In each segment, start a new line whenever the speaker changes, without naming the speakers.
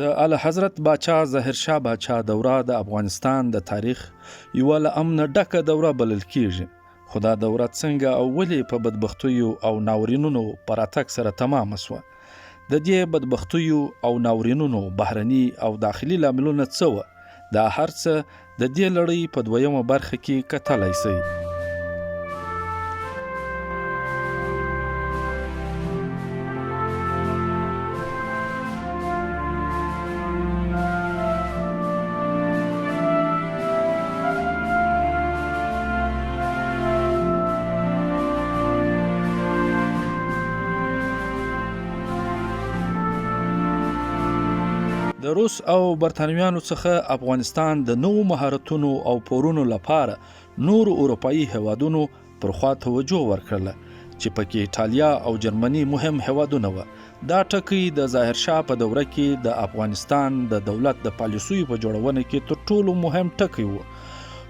د اعلی حضرت باچا ظاهرشاه باچا دوره د افغانستان د تاریخ یوه له امنه ډکه دوره بلل کیږي. خو دا دوره څنګه او ولې په بدبختیو او ناورینونو په راتګ سره تمامه شوه؟ د دې بدبختیو او ناورینونو بهرني او داخلي لاملونه څه وه؟ دا هر څه د دې لړۍ په دویمه برخه کې کتلی شئ. د روس او برتانویانو څخه افغانستان د نوو مهارتونو او پورونو لپاره نورو اروپایي هیوادونو پر خوا توجه ورکړله چې پکې ایټالیا او جرمني مهم هیوادونه وه. دا ټکی د ظاهرشاه په دوره کې د افغانستان د دولت د پالیسیو په جوړونه کې تر ټولو مهم ټکی و.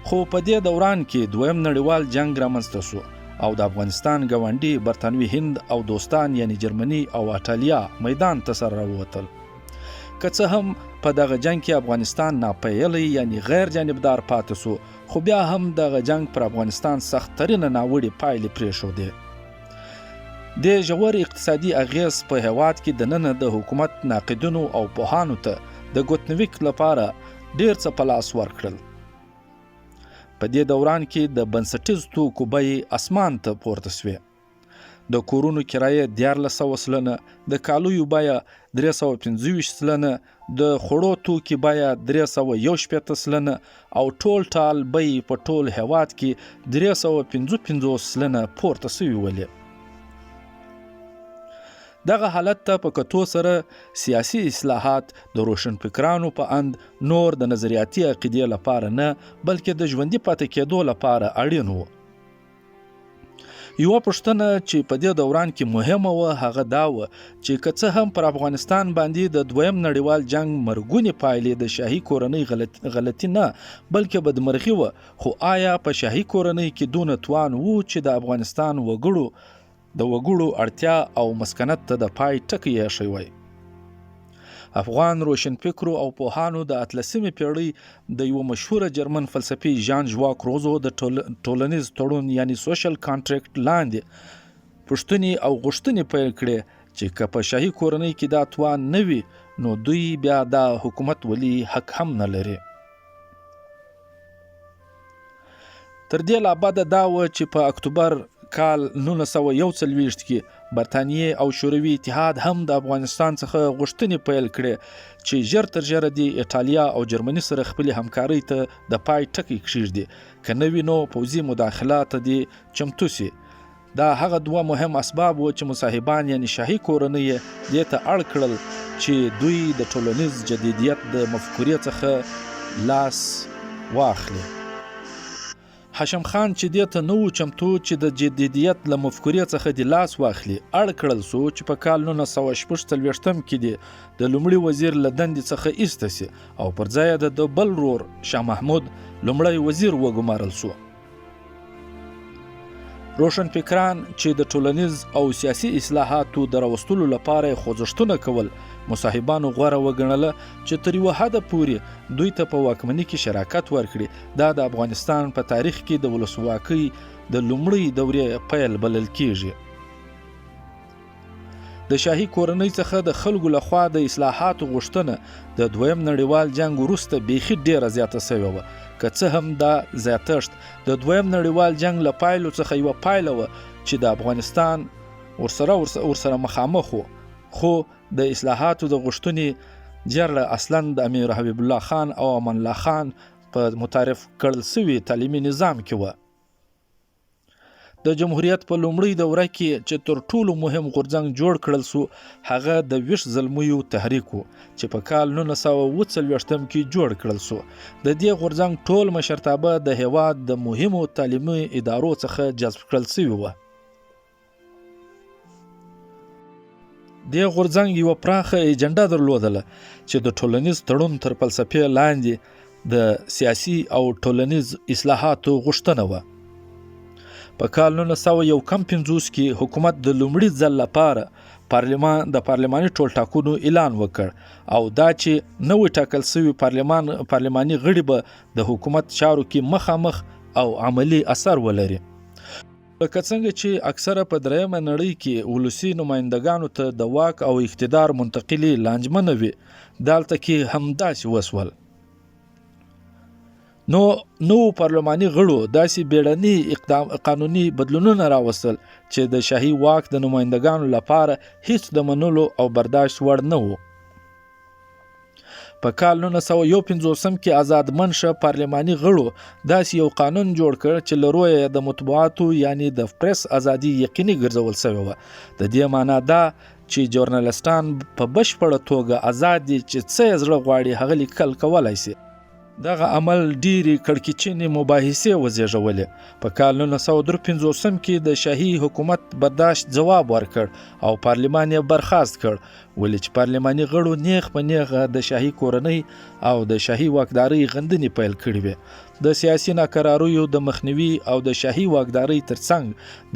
خو په دې دوران کې دویم نړیوال جنگ رامنځته شو او د افغانستان ګاونډي برتانوي هند او دوستان یعنی جرمني او ایټالیا میدان ته سره راووتل. که څه هم په دغه جنگ کې افغانستان ناپیلی یعنی غیر جانبدار پاتې شو، خو بیا هم دغه جنگ پر افغانستان سخت ترینه ناوړې پایلې پرېښودې. د ژور اقتصادي اغیز په هیواد کې دننه د حکومت ناقدینو او پوهانو ته د ګوتنویک لپاره ډیر څه په لاس ورکړل. په دې دوران کې د بنسټیز توکو بیې اسمان ته پورته شوې. د کورونو کرایه 1400 سلنه، د کالیو بیه 325 سلنه، د خوړو توکي بیه 361 سلنه او ټول ټال بیې په ټول هیواد کې 355 سلنه پورته شوي ولې. دغه حالت ته په کتو سره سیاسي اصلاحات د روشنفکرانو په اند نور د نظریاتي عقیدې لپاره نه بلکې د ژوندي پاتې کېدو لپاره اړین وو. یوه پوښتنه چې په دې دوران کې مهمه وه هغه دا وه چې که څه هم پر افغانستان باندې د دویم نړیوال جنگ مرګونې پایلې د شاهي کورنۍ غلطي نه بلکې بدمرغي وه، خو آیا په شاهي کورنۍ کې دونه توان وو چې د افغانستان د وګړو اړتیا او مسکنت ته د پای ټکی ایښی وای؟ افغان روشنفکرو او پوهانو د 18مې پیړۍ د یو مشهوره جرمن فلسفي ژان ژواک روزو د ټولنیز تړون یعنی سوشل کانټریکټ لاندې پوښتنې او غوښتنې پیل کړې چې که په شاهي کورنۍ کې دا توان نه وي نو دوی بیا دا حکومت ولی حق هم نه لري. تر دې لا بده دا و چې په اکتوبر کال 1941 کې برتانیې او شوروي اتحاد هم د افغانستان څخه غوښتنې پیل کړې چې ژر تر ژره د ایټالیا او جرمني سره خپلې همکارۍ ته د پای ټکی کښیږدي، که نه وي نو پوځي مداخلات ته دې چمتو سي. دا هغه دوه مهم اسباب و چې مصاحبان یعنی شاهي کورنۍ دې ته اړ کړل چې دوی د ټولنیز جدیدیت د مفکورې څخه لاس واخلي. هاشم خان چې دې ته نه و چمتو چې د جدیدیت له مفکورې څخه د لاس واخلي، اړ کړل سو چې په کال 1946 کې د لومړي وزیر له دندې څخه ایسته سي او پر ځای د بل ورور شاه محمود لومړی وزیر وګمارل سو. روشنفکران چې د ټولنیز او سیاسي اصلاحاتو د راوستلو لپاره خوځښتونه کول مصاحبانو غوره وګڼله چې تر یوه حده پورې دوی ته په واکمنۍ کې شراکت ورکړي. دا د افغانستان په تاریخ کې د ولسواکۍ د لومړۍ دورې پیل بلل کیږي. د شاهي کورنۍ څخه د خلکو لخوا د اصلاحاتو غوښتنه د دویم نړیوال جنگ وروسته بیخي ډیره زیاته شوې وه. که څه هم دا زیاتښت د دویم نړیوال جنگ له پایلو څخه یوه پایله وه چې د افغانستان ورسره مخامخ و، خو د اصلاحاتو د غوښتنې جرړه اصلا د امیر حبیب الله خان او امان الله خان په متعارف کړل سوي تعلیمي نظام کې وه. د جمهوریت په لومړۍ دوره کې چې تر ټولو مهم غورځنګ جوړ کړل سو هغه د ویښ زلمیو تحریک و چې په کال 1940 کې جوړ کړل سو. د دې غورځنګ ټول مشرتابه د هیواد د مهمو تعلیمي ادارو څخه جذب کړل سوي وه. د غورځنګ یوه پراخه ایجنډا درلودله چې د ټولنیز تړون تر فلسفې لاندې د سیاسي او ټولنیز اصلاحاتو غوښتنه وه. په کال 1951 کې حکومت د لومړي ځل لپاره د پارلماني ټولټاکنو اعلان وکړ او دا چې نوې ټاکل شوي پارلماني غړي به د حکومت چارو کې مخامخ او عملی اثر ولري. لکه څنګه چې اکثره په درېیمه نړۍ کې ولسي نمایندګانو ته د واک او اقتدار منتقلي لانجمنه وي، دلته کې هم داسې وسول. نو پارلماني غړو داسې بیړني قانوني بدلونونه راوستل چې د شاهي واک د نمایندګانو لپاره هیڅ د منلو او برداشت وړ نه وو. په کال 1951 کې آزادمنشه پارلماني غړو داسې یو قانون جوړ کړ چې له رویه د مطبوعاتو یعنی د پریس ازادي یقیني ګرځول شوې وه. د دې معنا دا چې ژورنالستان په بشپړه توګه آزاد دي چې څه یې زړه غواړي هغه لیکل کولی شي. دغه عمل ډیرې کړکېچنې مباحثې وزېږولې. په کال 1953 کې د شاهي حکومت برداشت ځواب ورکړ او پارلمان یې برخاست کړ، ولې چې پارلماني غړو نیغ په نیغه د شاهي کورنۍ او د شاهي واکدارۍ غندنې پیل کړې وې. د سیاسي ناکراریو د مخنیوي او د شاهي واکدارۍ ترڅنګ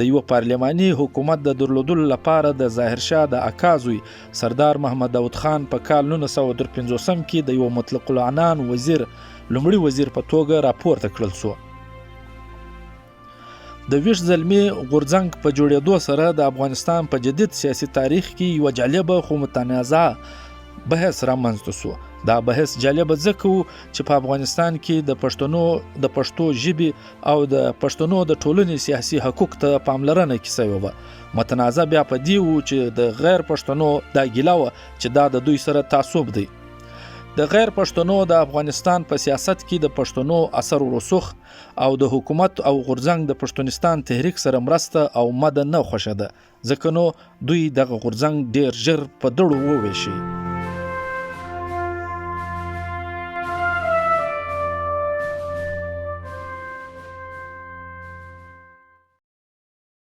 د یو پارلماني حکومت د درلودلو لپاره د ظاهرشاه د اکا زوی سردار محمد داود خان په کال 1953 کې د یو مطلق العنان لومړي وزیر په توګه راپورته کړل شو. د ویش زلمي غورځنګ په جوړېدو سره د افغانستان په جدید سیاسي تاریخ کې یوه جالبه خو متنازعه بحث رامنځته شو. دا بحث جالبه ځکه و چې په افغانستان کې د پښتو ژبې او د پښتنو د ټولنې سیاسي حقوق ته پاملرنه کې شوې وه. متنازع بیا په دې و چې د غیر پښتنو دا ګیله وه چې دا د دوی سره تعصب دی. د غیر پښتنو د افغانستان په سیاست کې د پښتنو اثر و رسوخ او د حکومت او غورځنګ د پښتونستان تحریک سره مرسته او مده نه خوښه ده، ځکه نو دوی دغه غورځنګ ډیر ژر په دړو وویشي.